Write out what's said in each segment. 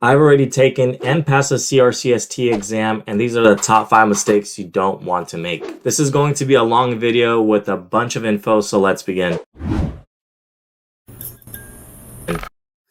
I've already taken and passed the CRCST exam, and these are the top 5 mistakes you don't want to make. This is going to be a long video with a bunch of info, so let's begin.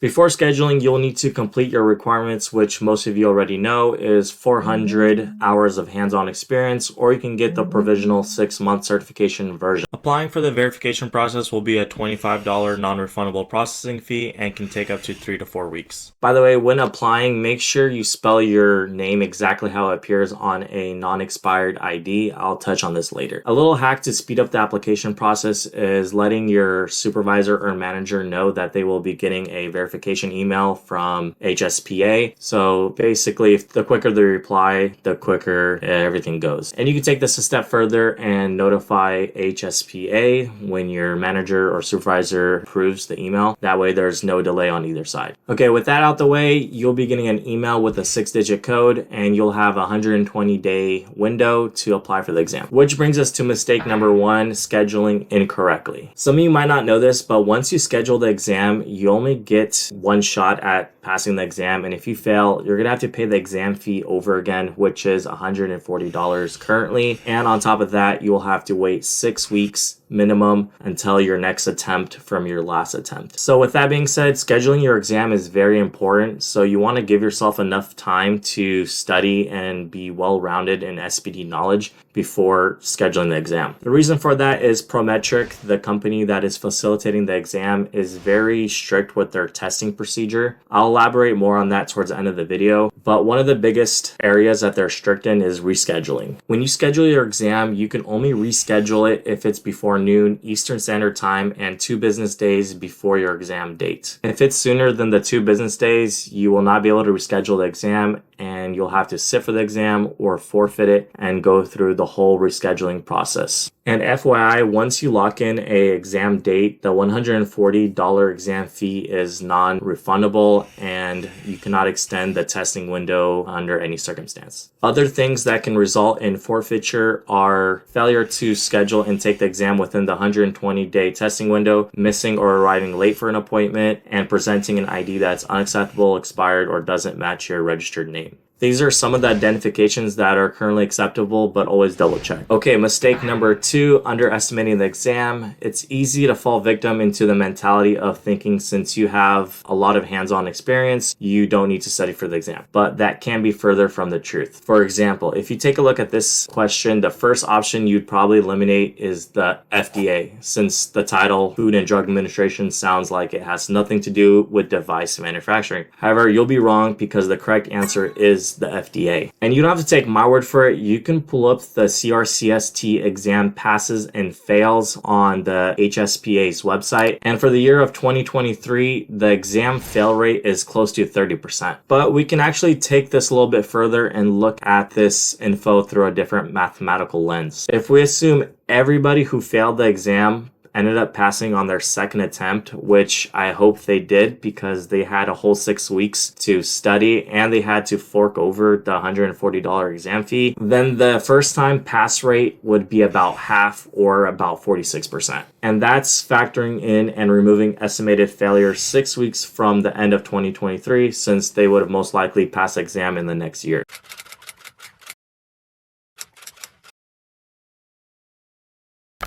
Before scheduling, you'll need to complete your requirements, which most of you already know is 400 hours of hands-on experience, or you can get the provisional 6-month certification version. Applying for the verification process will be a $25 non-refundable processing fee and can take up to 3 to 4 weeks. By the way, when applying, make sure you spell your name exactly how it appears on a non-expired ID. I'll touch on this later. A little hack to speed up the application process is letting your supervisor or manager know that they will be getting a verification email from HSPA. So basically, if the quicker they reply, the quicker everything goes. And you can take this a step further and notify HSPA when your manager or supervisor approves the email. That way there's no delay on either side. Okay, with that out the way, you'll be getting an email with a 6-digit code and you'll have a 120-day window to apply for the exam. Which brings us to mistake number 1, scheduling incorrectly. Some of you might not know this, but once you schedule the exam, you only get one shot at passing the exam, and if you fail, you're gonna have to pay the exam fee over again, which is $140 currently, and on top of that, you will have to wait 6 weeks minimum until your next attempt from your last attempt. So with that being said, scheduling your exam is very important, so you want to give yourself enough time to study and be well-rounded in SPD knowledge before scheduling the exam. The reason for that is Prometric, the company that is facilitating the exam, is very strict with their testing procedure. I'll elaborate more on that towards the end of the video, but one of the biggest areas that they're strict in is rescheduling. When you schedule your exam, you can only reschedule it if it's before noon Eastern Standard Time and 2 business days before your exam date. If it's sooner than the 2 business days, you will not be able to reschedule the exam and you'll have to sit for the exam or forfeit it and go through the whole rescheduling process. And FYI, once you lock in a exam date, the $140 exam fee is non-refundable and you cannot extend the testing window under any circumstance. Other things that can result in forfeiture are failure to schedule and take the exam within the 120-day testing window, missing or arriving late for an appointment, and presenting an ID that's unacceptable, expired, or doesn't match your registered name. These are some of the identifications that are currently acceptable, but always double check. Okay, mistake number 2, underestimating the exam. It's easy to fall victim into the mentality of thinking since you have a lot of hands-on experience, you don't need to study for the exam. But that can be further from the truth. For example, if you take a look at this question, the first option you'd probably eliminate is the FDA, since the title Food and Drug Administration sounds like it has nothing to do with device manufacturing. However, you'll be wrong because the correct answer is the FDA. And you don't have to take my word for it. You can pull up the CRCST exam passes and fails on the HSPA's website. And for the year of 2023, the exam fail rate is close to 30%. But we can actually take this a little bit further and look at this info through a different mathematical lens. If we assume everybody who failed the exam ended up passing on their second attempt, which I hope they did because they had a whole 6 weeks to study and they had to fork over the $140 exam fee, then the first time pass rate would be about half, or about 46%. And that's factoring in and removing estimated failure 6 weeks from the end of 2023, since they would have most likely passed the exam in the next year.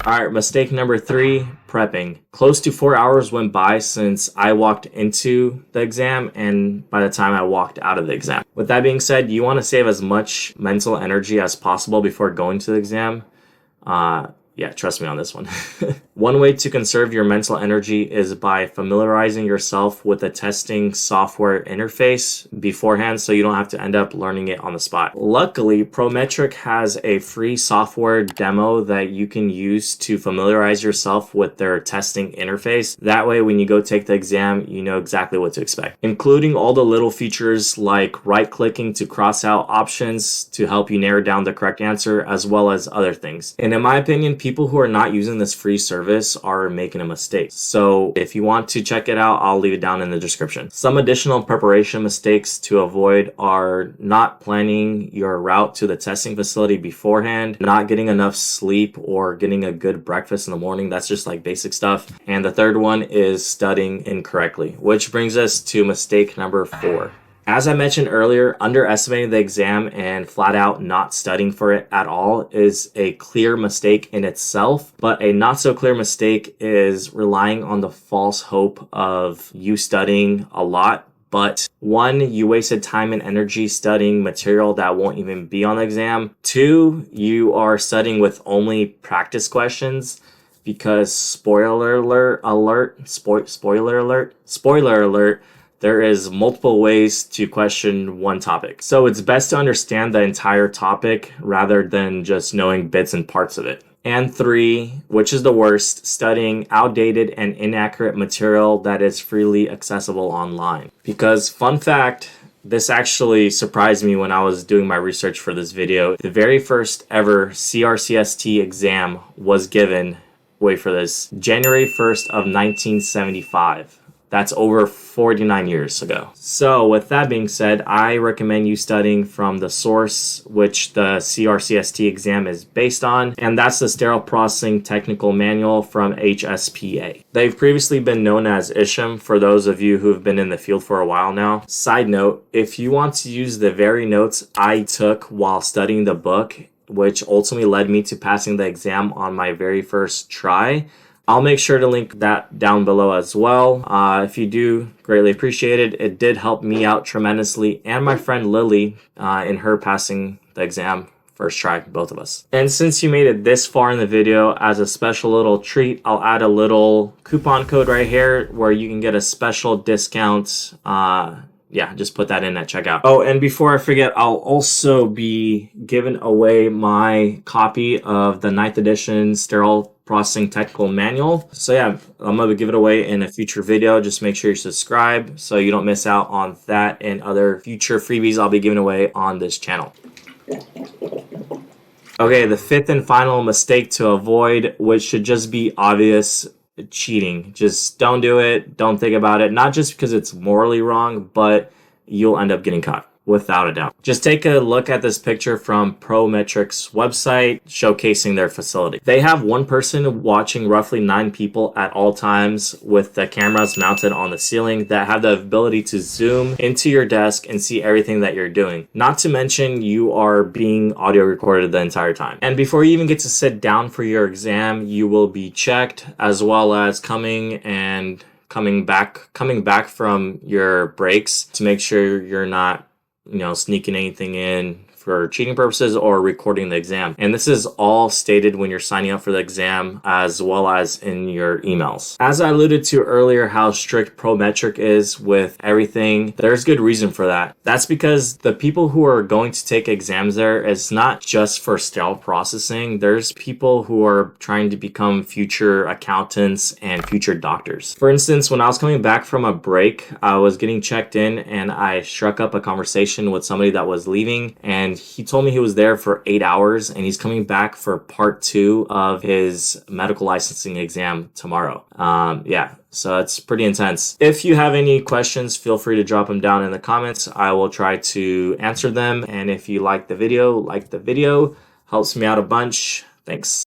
Alright, mistake number 3, prepping. Close to 4 hours went by since I walked into the exam and by the time I walked out of the exam. With that being said, you want to save as much mental energy as possible before going to the exam. Yeah, trust me on this one. One way to conserve your mental energy is by familiarizing yourself with the testing software interface beforehand so you don't have to end up learning it on the spot. Luckily, Prometric has a free software demo that you can use to familiarize yourself with their testing interface. That way, when you go take the exam, you know exactly what to expect, including all the little features like right-clicking to cross out options to help you narrow down the correct answer, as well as other things. And in my opinion, people who are not using this free service are making a mistake. So if you want to check it out, I'll leave it down in the description. Some additional preparation mistakes to avoid are not planning your route to the testing facility beforehand, not getting enough sleep or getting a good breakfast in the morning. That's just like basic stuff. And the third one is studying incorrectly, which brings us to mistake number 4. As I mentioned earlier, underestimating the exam and flat out not studying for it at all is a clear mistake in itself, but a not so clear mistake is relying on the false hope of you studying a lot. But one, you wasted time and energy studying material that won't even be on the exam. Two, you are studying with only practice questions because spoiler alert, there is multiple ways to question one topic. So it's best to understand the entire topic rather than just knowing bits and parts of it. And three, which is the worst, studying outdated and inaccurate material that is freely accessible online. Because fun fact, this actually surprised me when I was doing my research for this video. The very first ever CRCST exam was given, wait for this, January 1st of 1975. That's over 49 years ago. So with that being said, I recommend you studying from the source which the CRCST exam is based on, and that's the Sterile Processing Technical Manual from HSPA. They've previously been known as ISHM for those of you who have been in the field for a while now. Side note, if you want to use the very notes I took while studying the book, which ultimately led me to passing the exam on my very first try, I'll make sure to link that down below as well. If you do, greatly appreciate it. It did help me out tremendously and my friend Lily in her passing the exam first try, both of us. And since you made it this far in the video, as a special little treat, I'll add a little coupon code right here where you can get a special discount. Yeah, just put that in at checkout. Oh, and before I forget, I'll also be giving away my copy of the 9th edition Sterile Processing Technical Manual. So yeah, I'm gonna give it away in a future video. Just make sure you subscribe so you don't miss out on that and other future freebies I'll be giving away on this channel. Okay, the fifth and final mistake to avoid, which should just be obvious, cheating. Just don't do it. Don't think about it. Not just because it's morally wrong, but you'll end up getting caught. Without a doubt. Just take a look at this picture from Prometric's website showcasing their facility. They have one person watching roughly 9 people at all times with the cameras mounted on the ceiling that have the ability to zoom into your desk and see everything that you're doing. Not to mention you are being audio recorded the entire time. And before you even get to sit down for your exam, you will be checked, as well as coming back from your breaks to make sure you're not sneaking anything in for cheating purposes or recording the exam. And this is all stated when you're signing up for the exam as well as in your emails. As I alluded to earlier, how strict Prometric is with everything, there's good reason for that. That's because the people who are going to take exams there, it's not just for sterile processing. There's people who are trying to become future accountants and future doctors. For instance, when I was coming back from a break, I was getting checked in and I struck up a conversation with somebody that was leaving, and he told me he was there for 8 hours and he's coming back for part 2 of his medical licensing exam tomorrow. Yeah, so it's pretty intense. If you have any questions, feel free to drop them down in the comments. I will try to answer them. And if you like the video, helps me out a bunch. Thanks.